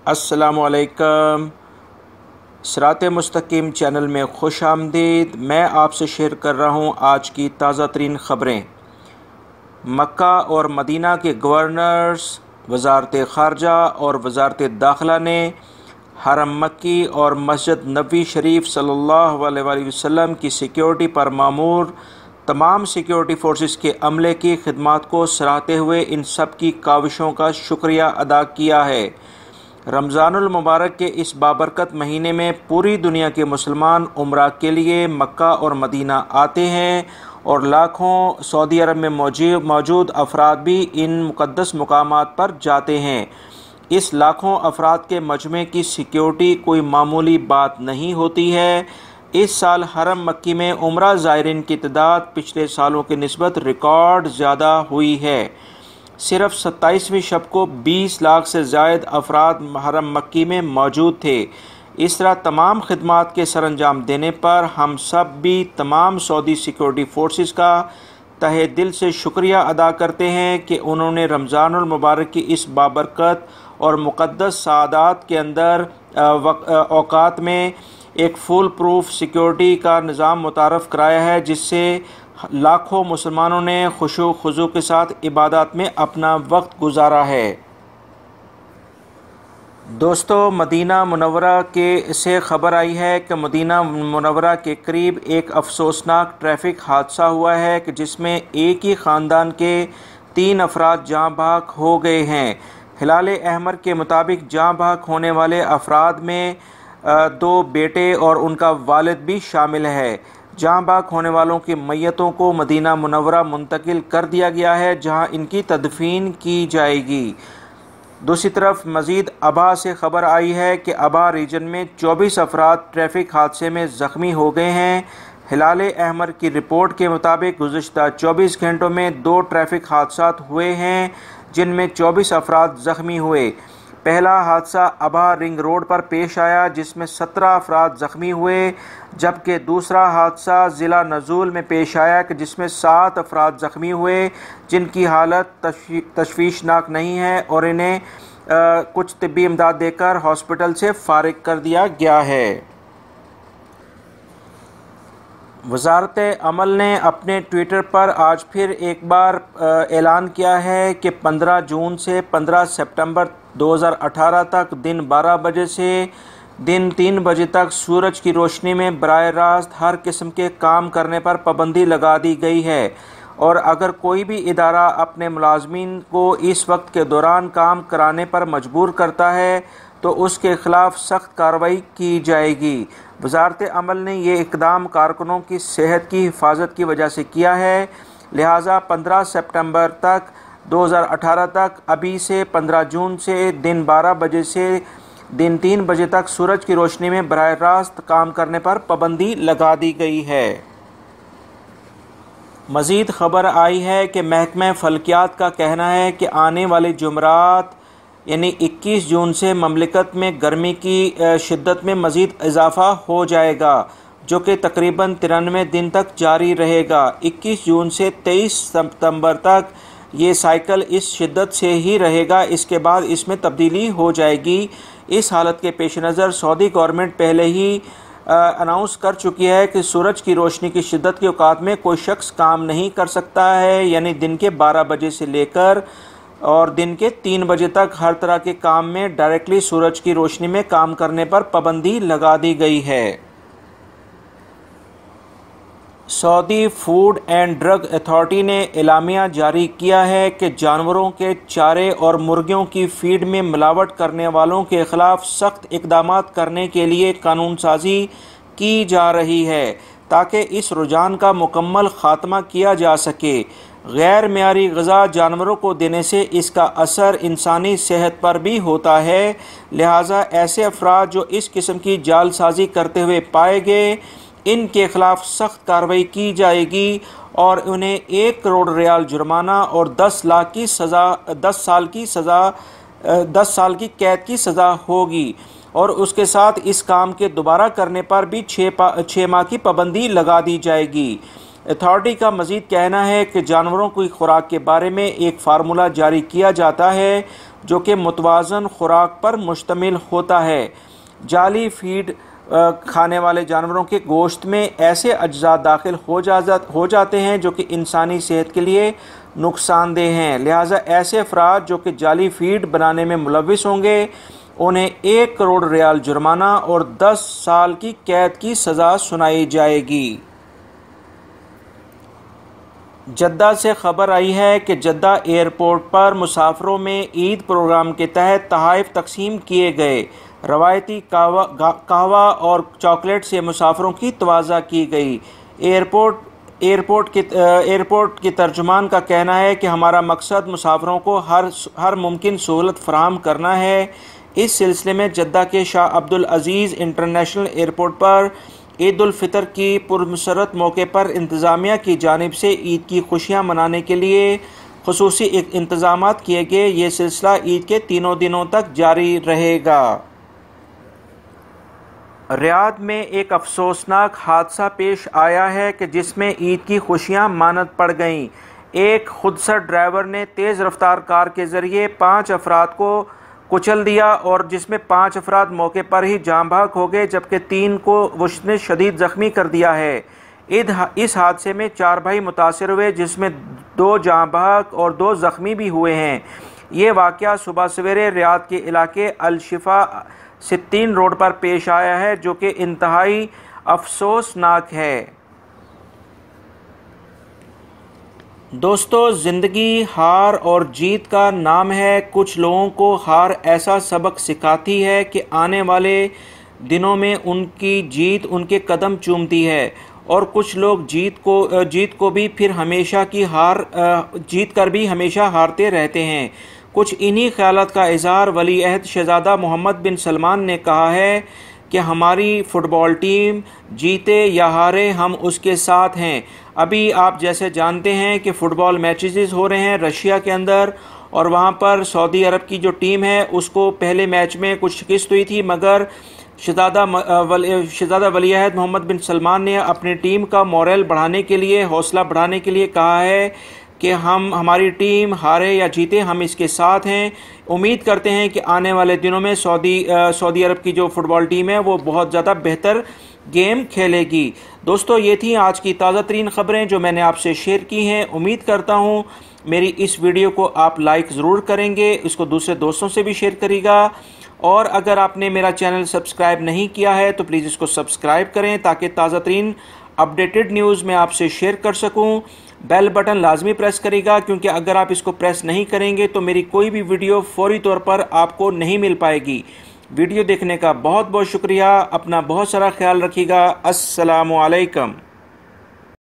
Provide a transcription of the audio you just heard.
अस्सलामुअलैकुम। सिरात मुस्तकीम चैनल में खुश आमदीद। मैं आपसे शेयर कर रहा हूँ आज की ताज़ा तरीन ख़बरें। मक्का और मदीना के गवर्नर्स, वज़ारत ख़ारजा और वज़ारत दाखिला ने हरम मक्की और मस्जिद नबवी शरीफ सल्लल्लाहु अलैहि वसल्लम की सिक्योरिटी पर मामूर तमाम सिक्योरिटी फोर्सेस के अमले की खिदमत को सराहते हुए इन सब की काविशों का शुक्रिया अदा किया है। रमज़ानुल मुबारक के इस बाबरकत महीने में पूरी दुनिया के मुसलमान उम्रा के लिए मक्का और मदीना आते हैं और लाखों सऊदी अरब में मौजूद अफराद भी इन मुक़द्दस मुकामात पर जाते हैं। इस लाखों अफराद के मजमे की सिक्योरिटी कोई मामूली बात नहीं होती है। इस साल हरम मक्की में उम्रा ज़ायरीन की तादाद पिछले सालों की निस्बत रिकॉर्ड ज़्यादा हुई है। सिर्फ 27वीं शब को 20 लाख से ज़ायद अफराद हरम मक्की में मौजूद थे। इस तरह तमाम खिदमात के सरअंजाम देने पर हम सब भी तमाम सऊदी सिक्योरिटी फोर्सेस का तहे दिल से शुक्रिया अदा करते हैं कि उन्होंने रमज़ानुल मुबारक की इस बाबरकत और मुक़द्दस सादात के अंदर औकात में एक फुल प्रूफ सिक्योरिटी का निज़ाम मुतारफ़ कराया है, जिससे लाखों मुसलमानों ने खुशू खुजू के साथ इबादत में अपना वक्त गुजारा है। दोस्तों, मदीना मुनव्वरा के से ख़बर आई है कि मदीना मुनव्वरा के करीब एक अफसोसनाक ट्रैफिक हादसा हुआ है कि जिसमें एक ही ख़ानदान के 3 अफराद जाँ बहक हो गए हैं। हिलाल अहमर के मुताबिक जाँ बहक होने वाले अफराद में 2 बेटे और उनका वालिद भी शामिल है। जाँ बहक होने वालों की मैयतों को मदीना मुनव्वरा मुंतकिल कर दिया गया है, जहाँ इनकी तदफीन की जाएगी। दूसरी तरफ मज़ीद अबा से खबर आई है कि अबा रीजन में 24 अफराद ट्रैफिक हादसे में ज़ख्मी हो गए हैं। हिलाल अहमर की रिपोर्ट के मुताबिक गुज़िश्ता 24 घंटों में 2 ट्रैफिक हादसा हुए हैं, जिनमें 24 अफराद ज़ख्मी हुए। पहला हादसा अबा रिंग रोड पर पेश आया, जिसमें 17 अफराद ज़ख्मी हुए, जबकि दूसरा हादसा ज़िला नज़ूल में पेश आया कि जिसमें 7 अफराद ज़ख्मी हुए, जिनकी हालत तशवीशनाक नहीं है और इन्हें कुछ तिब्बी इमदाद देकर हॉस्पिटल से फ़ारिग कर दिया गया है। वज़ारत अमल ने अपने ट्विटर पर आज फिर एक बार ऐलान किया है कि 15 जून से 15 सितंबर 2018 तक दिन 12 बजे से दिन 3 बजे तक सूरज की रोशनी में बराह रास्त हर किस्म के काम करने पर पाबंदी लगा दी गई है और अगर कोई भी इदारा अपने मुलाजमीन को इस वक्त के दौरान काम कराने पर मजबूर करता है तो उसके ख़िलाफ़ सख्त कार्रवाई की जाएगी। वज़ारत अमल ने यह इक़दाम कारकुनों की सेहत की हिफाजत की वजह से किया है, लिहाजा 15 सितंबर तक 2018 तक अभी से 15 जून से दिन 12 बजे से दिन 3 बजे तक सूरज की रोशनी में बराह रास्त काम करने पर पाबंदी लगा दी गई है। मज़ीद खबर आई है कि महकमा फ़ल्कियात का कहना है कि आने वाले जुमरात यानी 21 जून से ममलिकत में गर्मी की शिद्दत में मज़ीद इजाफ़ा हो जाएगा, जो कि तकरीबन 93 दिन तक जारी रहेगा। 21 जून से 23 सितंबर तक ये साइकिल इस शिद्दत से ही रहेगा, इसके बाद इसमें तब्दीली हो जाएगी। इस हालत के पेश नज़र सऊदी गवर्नमेंट पहले ही अनाउंस कर चुकी है कि सूरज की रोशनी की शिद्दत के औकात में कोई शख्स काम नहीं कर सकता है, यानी दिन के 12 बजे से लेकर और दिन के 3 बजे तक हर तरह के काम में डायरेक्टली सूरज की रोशनी में काम करने पर पाबंदी लगा दी गई है। Saudi food and drug authority ने एलामिया जारी किया है कि जानवरों के चारे और मुर्गियों की फीड में मिलावट करने वालों के ख़िलाफ़ सख्त इक़दामात करने के लिए कानून साज़ी की जा रही है ताकि इस रुझान का मुकम्मल ख़ात्मा किया जा सके। गैर मेयारी ग़िज़ा जानवरों को देने से इसका असर इंसानी सेहत पर भी होता है, लिहाजा ऐसे अफराद जो इस किस्म की जालसाज़ी करते हुए पाए गए इनके ख़िलाफ़ सख्त कार्रवाई की जाएगी और उन्हें 1 करोड़ रियाल जुर्माना और 10 साल की कैद की सज़ा होगी और उसके साथ इस काम के दोबारा करने पर भी 6 माह की पाबंदी लगा दी जाएगी। अथॉरिटी का मज़ीद कहना है कि जानवरों की खुराक के बारे में एक फार्मूला जारी किया जाता है जो कि मुतवाज़न खुराक पर मुश्तमिल होता है। जाली फीड खाने वाले जानवरों के गोश्त में ऐसे अज्जा दाखिल हो जाते हैं जो कि इंसानी सेहत के लिए नुकसानदेह हैं। लिहाजा ऐसे अफराद जो कि जाली फीड बनाने में मुलविस होंगे उन्हें 1 करोड़ रियाल जुर्माना और 10 साल की कैद की सज़ा सुनाई जाएगी। जद्दा से खबर आई है कि जद्दा एयरपोर्ट पर मुसाफिरों में ईद प्रोग्राम के तहत तोहफ़े तकसीम किए गए। रवायती कहवा और चॉकलेट से मुसाफिरों की तवाज़ा की गई। एयरपोर्ट की तर्जुमान का कहना है कि हमारा मकसद मुसाफिरों को हर मुमकिन सहूलत फराहम करना है। इस सिलसिले में जद्दा के शाह अब्दुल अज़ीज़ इंटरनेशनल एयरपोर्ट पर ईद उल फितर की पुरमसरत मौके पर इंतज़ामिया की जानिब से ईद की खुशियाँ मनाने के लिए खुसूसी इंतज़ाम किए गए। ये सिलसिला ईद के 3 दिनों तक जारी रहेगा। रियाद में एक अफसोसनाक हादसा पेश आया है कि जिसमें ईद की खुशियां मानद पड़ गईं। एक खुदसर ड्राइवर ने तेज़ रफ्तार कार के ज़रिए 5 अफराद को कुचल दिया और जिसमें 5 अफराद मौके पर ही जाँ भाग हो गए, जबकि 3 को उसने शदीद ज़ख्मी कर दिया है। इस हादसे में 4 भाई मुतासर हुए, जिसमें 2 जाँ भाग और 2 ज़ख्मी भी हुए हैं। ये वाक़या सुबह सवेरे रियाद के इलाके अल-शिफा 60 रोड पर पेश आया है, जो कि इंतहाई अफसोसनाक है। दोस्तों, ज़िंदगी हार और जीत का नाम है। कुछ लोगों को हार ऐसा सबक सिखाती है कि आने वाले दिनों में उनकी जीत उनके कदम चूमती है, और कुछ लोग जीत को भी फिर हमेशा की हार जीत कर भी हमेशा हारते रहते हैं। कुछ इन्हीं ख्यालात का इज़हार वली अहद शहज़ादा मोहम्मद बिन सलमान ने कहा है कि हमारी फ़ुटबॉल टीम जीते या हारे हम उसके साथ हैं। अभी आप जैसे जानते हैं कि फ़ुटबॉल मैचेस हो रहे हैं रशिया के अंदर, और वहाँ पर सऊदी अरब की जो टीम है उसको पहले मैच में कुछ शिकस्त हुई थी, मगर शहज़ादा वली अहद मोहम्मद बिन सलमान ने अपनी टीम का मोरल बढ़ाने के लिए, हौसला बढ़ाने के लिए कहा है कि हमारी टीम हारे या जीते हम इसके साथ हैं। उम्मीद करते हैं कि आने वाले दिनों में सऊदी अरब की जो फ़ुटबॉल टीम है वो बहुत ज़्यादा बेहतर गेम खेलेगी। दोस्तों, ये थी आज की ताज़ा तरीन ख़बरें जो मैंने आपसे शेयर की हैं। उम्मीद करता हूँ मेरी इस वीडियो को आप लाइक ज़रूर करेंगे, इसको दूसरे दोस्तों से भी शेयर करिएगा, और अगर आपने मेरा चैनल सब्सक्राइब नहीं किया है तो प्लीज़ इसको सब्सक्राइब करें ताकि ताज़ा तरीन अपडेटेड न्यूज़ मैं आपसे शेयर कर सकूं। बेल बटन लाजमी प्रेस करेगा, क्योंकि अगर आप इसको प्रेस नहीं करेंगे तो मेरी कोई भी वीडियो फौरी तौर पर आपको नहीं मिल पाएगी। वीडियो देखने का बहुत बहुत शुक्रिया। अपना बहुत सारा ख्याल रखिएगा। अस्सलामु अलैकुम।